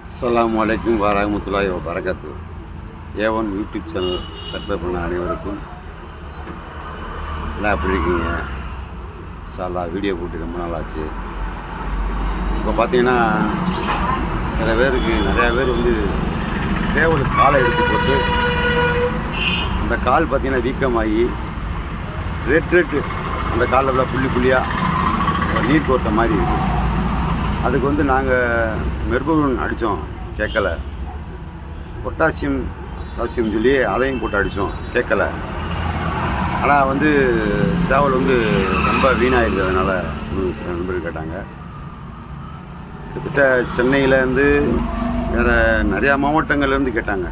அஸ்ஸலாமு அலைக்கும் வரஹ்மத்துல்லாஹி வபரகாத்துஹு. ஏ1 யூடியூப் சேனல் சப்ஸ்கிரைப் பண்ண அனைவருக்கும் எல்லாம் எப்படி இருக்கீங்க? இன்ஷா அல்லாஹ் வீடியோ போட்டு ரொம்ப நாள் ஆச்சு. இப்போ பார்த்தீங்கன்னா சில பேருக்கு நிறையா பேர் சேவலுக்கு காலை எடுத்து போட்டு அந்த கால் பார்த்தீங்கன்னா வீக்கமாகி ரெட்டு அந்த காலில் ஃபுல்லாக புள்ளி புள்ளியாக நீர் கோர்த்த மாதிரி இருக்குது. அதுக்கு நாங்கள் மெர்பூன் அடித்தோம், கேட்கலை. பொட்டாசியம் சொல்லி அதையும் போட்டு அடித்தோம், கேட்கலை. ஆனால் சேவல் ரொம்ப வீணாகிடுது. அதனால் சில நண்பர்கள் கேட்டாங்க. கிட்டத்தட்ட சென்னையிலேருந்து வேறு நிறையா மாவட்டங்கள்லேருந்து கேட்டாங்க.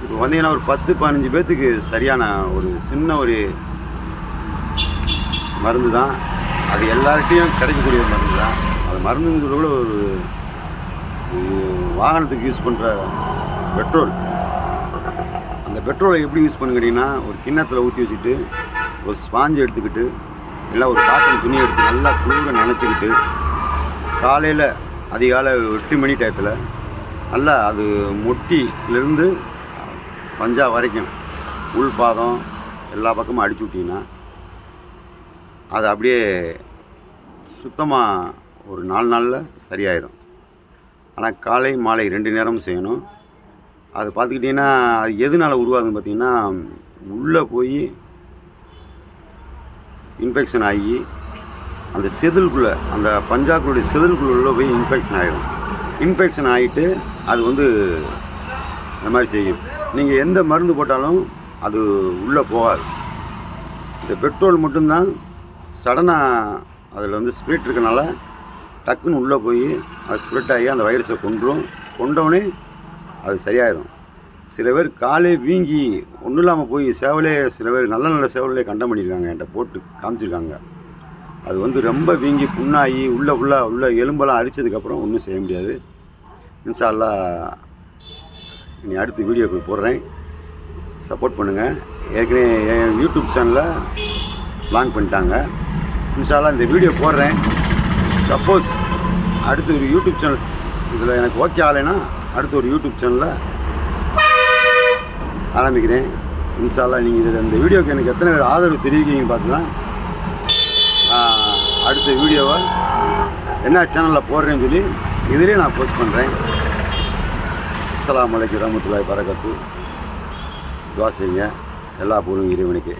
இப்போ வந்தீங்கன்னா ஒரு 10-15 பேர்த்துக்கு சரியான ஒரு சின்ன ஒரு மருந்து தான். அது எல்லார்கிட்டையும் கிடைக்கக்கூடிய மருந்து தான். அது மருந்துங்கிறத விட ஒரு வாகனத்துக்கு யூஸ் பண்ணுற பெட்ரோல். அந்த பெட்ரோலை எப்படி யூஸ் பண்ணுங்கிட்டிங்கன்னா, ஒரு கிண்ணத்தில் ஊற்றி வச்சுக்கிட்டு ஒரு ஸ்பாஞ்சு எடுத்துக்கிட்டு இல்லை ஒரு காட்டன் துணி எடுத்து நல்லா குளிர நனைச்சிக்கிட்டு காலையில் அதிகாலை 8 மணி டயத்தில் நல்லா அது மொட்டிலேருந்து பஞ்சா வரைக்கும் உள் பாதம் எல்லா பக்கமும் அடிச்சு விட்டிங்கன்னா அது அப்படியே சுத்தமாக ஒரு 4 நாளில் சரியாயிடும். ஆனால் காலை மாலை 2 நேரமும் செய்யணும். அது பார்த்துக்கிட்டிங்கன்னா அது எதனால் உருவாகுதுன்னு பார்த்திங்கன்னா, உள்ளே போய் இன்ஃபெக்ஷன் ஆகி அந்த செதிலுக்குள்ளே அந்த பஞ்சாக்களுடைய செதிலுக்குள்ளே போய் இன்ஃபெக்ஷன் ஆகிடும். இன்ஃபெக்ஷன் ஆகிட்டு அது இந்த மாதிரி செய்யும். நீங்கள் எந்த மருந்து போட்டாலும் அது உள்ளே போகாது. இந்த பெட்ரோல் மட்டும்தான் சடனாக அதில் ஸ்பிரிட் இருக்கனால டக்குன்னு உள்ளே போய் அது ஸ்ப்ரெட் ஆகி அந்த வைரஸை கொண்டவுடனே அது சரியாயிடும். சில பேர் காலே வீங்கி ஒன்றும் இல்லாமல் போய் சேவலே சில பேர் நல்ல சேவலே கண்டம் பண்ணியிருக்காங்க, என்கிட்ட போட்டு காமிச்சிருக்காங்க. அது ரொம்ப வீங்கி புண்ணாகி உள்ள எலும்பெல்லாம் அரிச்சதுக்கப்புறம் ஒன்றும் செய்ய முடியாது. இன்ஷா அல்லாஹ் இனி அடுத்த வீடியோக்கு போடுறேன், சப்போர்ட் பண்ணுங்கள். ஏற்கனவே என் யூடியூப் சேனலில் லாங் பண்ணிட்டாங்க. இன்ஷா அல்லாஹ் இந்த வீடியோ போடுறேன். சப்போஸ் அடுத்து ஒரு யூடியூப் சேனல் இதில் எனக்கு ஓகே ஆகலைன்னா அடுத்து ஒரு யூடியூப் சேனலில் ஆரம்பிக்கிறேன். இன்ஷா அல்லாஹ் நீங்கள் இதில் இந்த வீடியோக்கு எனக்கு எத்தனை பேர் ஆதரவு தெரிவிக்கிறீங்க பார்த்துன்னா அடுத்த வீடியோவை என்ன சேனலில் போடுறேன்னு சொல்லி இதிலே நான் போஸ்ட் பண்ணுறேன். அஸ்ஸலாமு அலைக்கும் வரஹ்மத்துல்லாஹி வபரகாத்துஹு. துஆ செய்யுங்க. எல்லா புகழும் இறைவனுக்கு.